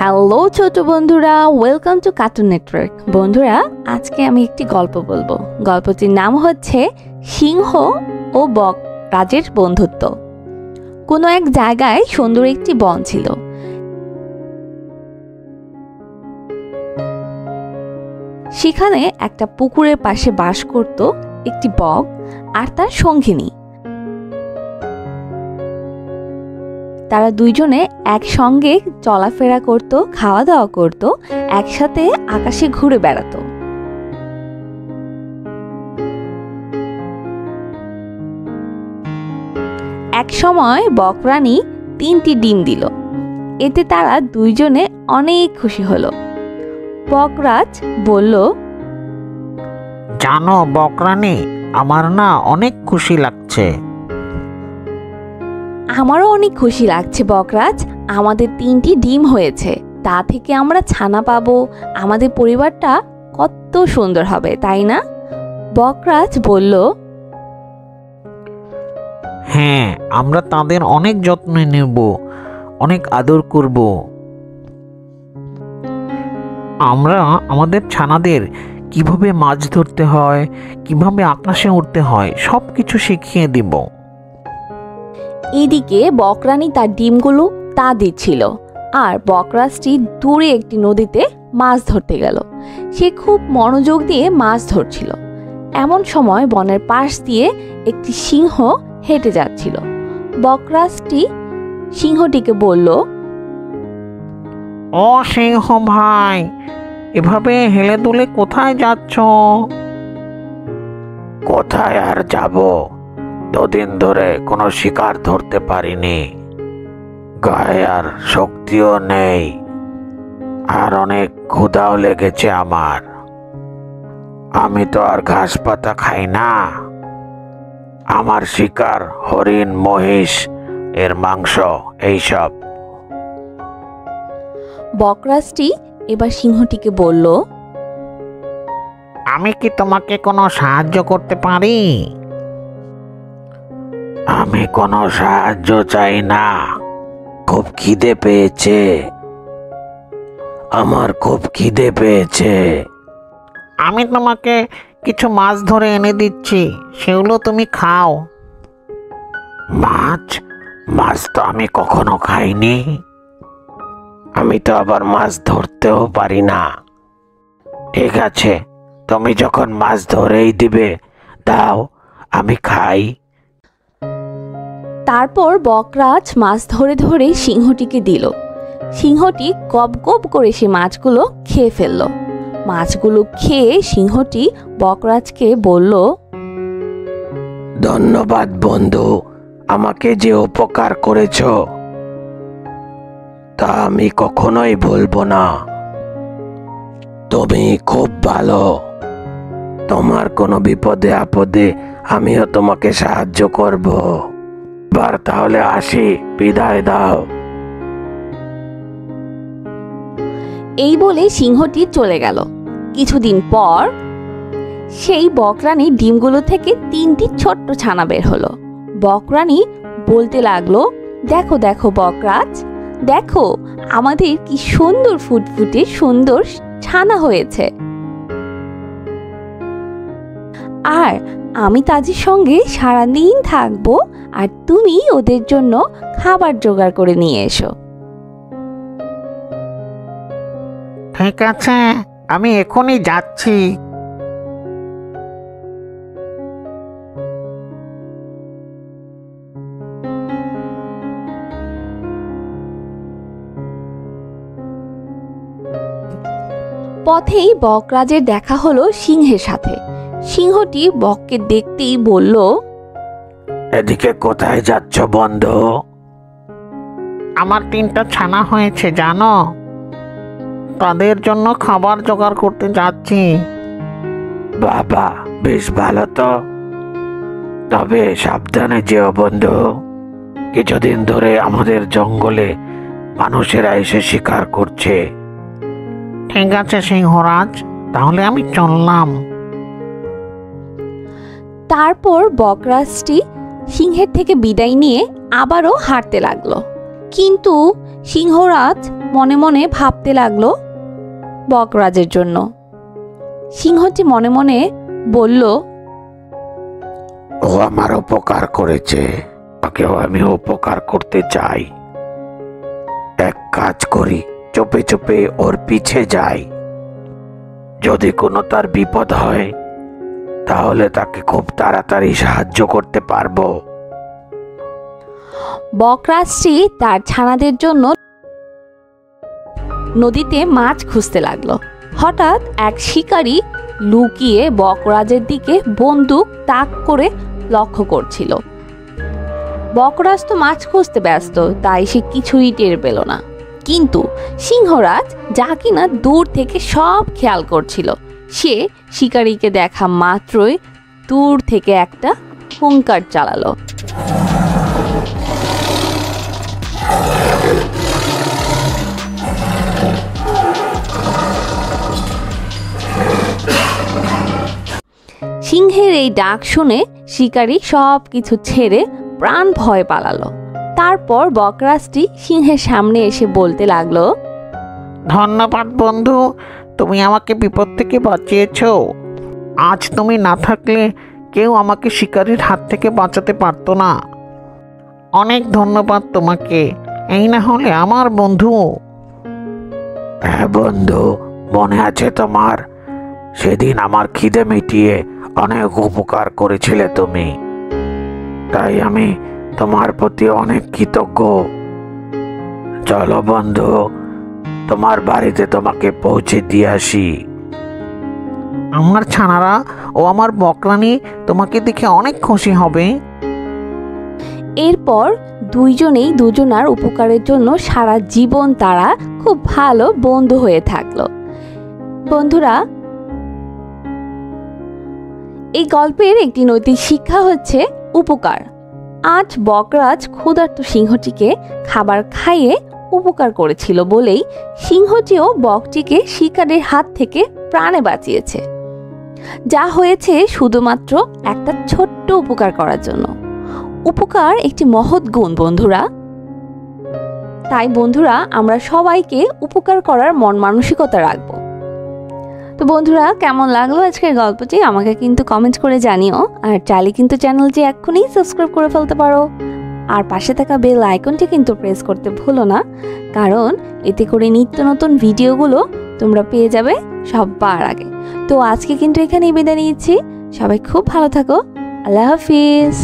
Hello ছোট বন্ধুরা, welcome to cartoon network. বন্ধুরা, আজকে আমি একটি গল্প বলবো। গল্পটির নাম হচ্ছে সিংহ ও বক রাজের বন্ধুত্ব। কোনো এক জায়গায় সুন্দর একটি বন ছিল। সেখানে একটা পুকুরের পাশে বাস করত একটি বক আর তার সঙ্গিনী। তারা দুইজনে একসঙ্গে চলাফেরা করত, খাওয়া দাওয়া করত, একসাথে আকাশে ঘুরে বেড়াতো। এক সময় বকরানী 3টি ডিম দিল। এতে তারা দুইজনে অনেক খুশি হলো। বকরাজ বলল, জানো বকরানী, আমার না অনেক খুশি লাগছে। আমারও অনেক খুশি লাগছে বকরাজ। আমাদের 3টি ডিম হয়েছে, তা থেকে আমরা ছানা পাবো। আমাদের পরিবারটা কত সুন্দর হবে, তাই না? বকরাজ বলল, হ্যাঁ, আমরা তাদের অনেক যত্ন নেব, অনেক আদর করব। আমরা আমাদের ছানাদের কিভাবে মাছ ধরতে হয়, কিভাবে আকাশে উঠতে হয়, সব কিছু শিখিয়ে দিব। এদিকে বকরানী তার ডিমগুলো তা দিচ্ছিল, আর বকরাজটি দূরে একটি নদীতে মাছ ধরতে গেল। সে খুব মনোযোগ দিয়ে মাছ ধরছিল। এমন সময় বনের পাশ দিয়ে একটি সিংহ হেঁটে যাচ্ছিল। বকরাজটি সিংহটিকে বলল, ও সিংহ ভাই, এভাবে হেলে দুলে কোথায় যাচ্ছ? কোথায় আর যাব, দুদিন ধরে কোনো শিকার ধরতে পারিনি, গায়ে আর শক্তিও নেই, আর অনেক ক্ষুধাও লেগেছে আমার। আমি তো আর ঘাস পাতা খাই না, আমার শিকার হরিণ, মহিষ এর মাংস, এইসব। বকরাজটি এবার সিংহটিকে বলল, আমি কি তোমাকে কোনো সাহায্য করতে পারি? আমি কোনো সাহায্য চাই না, খুব খিদে পেয়েছে, আমার খুব খিদে পেয়েছে। আমি তোমাকে কিছু মাছ ধরে এনে দিচ্ছি, সেগুলো তুমি খাও। মাছ? মাছ তো আমি কখনো খাইনি, আমি তো আবার মাছ ধরতেও পারি না। ঠিক আছে, তুমি যখন মাছ ধরেই দিবে, দাও, আমি খাই। তারপর বকরাজ মাছ ধরে ধরে সিংহটিকে দিল। সিংহটি গপ গপ করে সে মাছগুলো খেয়ে ফেলল। মাছগুলো খেয়ে সিংহটি বকরাজকে বলল, ধন্যবাদ বন্ধু, আমাকে যে উপকার করেছ তা আমি কখনোই ভুলবো না। তুমি খুব ভালো, তোমার কোনো বিপদে আপদে আমিও তোমাকে সাহায্য করব। এবার তাহলে আসি, বিদায় দাও। এই বলে সিংহটি চলে গেল। কিছুদিন পর সেই বকরানী ডিমগুলো থেকে 3টি ছোট্ট ছানা বের হলো। বকরানী বলতে লাগলো, দেখো দেখো বকরাজ, দেখো আমাদের কি সুন্দর ফুটফুটে সুন্দর ছানা হয়েছে, আর আমি তাদের সঙ্গে সারাদিন থাকবো, আর তুমি ওদের জন্য খাবার জোগাড় করে নিয়ে এসো। ঠিক আছে, আমি এখনই যাচ্ছি। পথেই বকরাজের দেখা হলো সিংহের সাথে। সিংহটি বককে দেখতেই বলল, এদিকে কোথায় যাচ্ছ বন্ধু? আমার 3টা ছানা হয়েছে জানো, তাদের জন্য খাবার জোগাড় করতে যাচ্ছি। বাবা, বেশ ভালো তো, তবে সাবধানে যেও বন্ধু। কিছুদিন ধরে আমাদের জঙ্গলে মানুষেরা এসে শিকার করছে। ঠিক আছে সিংহরাজ, তাহলে আমি চললাম। তারপর বকরাজটি সিংহের থেকে বিদায় নিয়ে আবারও হাঁটতে লাগলো। কিন্তু সিংহরাজ মনে মনে ভাবতে লাগলো বকরাজের জন্য। সিংহটি মনে মনে বলল, ও আমার উপকার করেছে, তাকেও আমি উপকার করতে চাই। এক কাজ করি, চুপে চুপে ওর পিছে যাই। যদি কোনো তার বিপদ হয় তাহলে তাকে খুব তাড়াতাড়ি সাহায্য করতে পারবো। বকরাজটি তার ছানাদের জন্য নদীতে মাছ খুঁজতে লাগলো। হঠাৎ এক শিকারী লুকিয়ে বকরাজের দিকে বন্দুক তাক করে লক্ষ্য করছিল। বকরাজ তো মাছ খুঁজতে ব্যস্ত, তাই সে কিছুই টের পেল না। কিন্তু সিংহরাজ, যা কিনা দূর থেকে সব খেয়াল করছিল, সে শিকারীকে দেখা মাত্রই দূর থেকে একটা হুঙ্কার চালালো। সিংহের এই ডাক শুনে শিকারী সব কিছু ছেড়ে প্রাণ ভয় পালালো। তারপর বকরাজটি সিংহের সামনে এসে বলতে লাগলো, ধন্যবাদ বন্ধু, তুমি আমাকে বিপদ থেকে বাঁচিয়েছো। আজ তুমি না থাকলে কেউ আমাকে শিকারীর হাত থেকে বাঁচাতে পারতো না। অনেক ধন্যবাদ তোমাকে, এই না হলে আমার বন্ধু। হ্যাঁ বন্ধু, মনে আছে তোমার? সেদিন আমার খিদে মিটিয়ে অনেক উপকার করেছিলে তুমি, তাই আমি তোমার প্রতি অনেক কৃতজ্ঞ। চলো বন্ধু, তোমার বাড়িতে তোমাকে পৌঁছে দিয়ে আসি। আমার ছানারা ও আমার বকরানি তোমাকে দেখে অনেক খুশি হবে। এরপর দুইজনেই দুজনার উপকারের জন্য সারা জীবন তারা খুব ভালো বন্ধু হয়ে থাকলো। বন্ধুরা, এই গল্পের একটি নৈতিক শিক্ষা হচ্ছে উপকার। আজ বকরাজ ক্ষুধার্ত সিংহটিকে খাবার খাইয়ে উপকার করেছিল বলেই সিংহটিও বকটিকে শিকারের হাত থেকে প্রাণে বাঁচিয়েছে। যা হয়েছে শুধুমাত্র একটা ছোট্ট উপকার করার জন্য। উপকার একটি মহৎ গুণ বন্ধুরা। তাই বন্ধুরা, আমরা সবাইকে উপকার করার মন মানসিকতা রাখবো। তো বন্ধুরা, কেমন লাগলো আজকের গল্পটি আমাকে কিন্তু কমেন্ট করে জানিও। আর চাইলে কিন্তু চ্যানেলটি এক্ষুনি সাবস্ক্রাইব করে ফেলতে পারো। আর পাশে থাকা বেল আইকনটি কিন্তু প্রেস করতে ভুলো না, কারণ এতে করে নিত্য নতুন ভিডিওগুলো তোমরা পেয়ে যাবে সবার আগে। তো আজকে কিন্তু এখানেই বিদায় নিচ্ছি। সবাই খুব ভালো থাকো। আল্লাহ হাফিজ।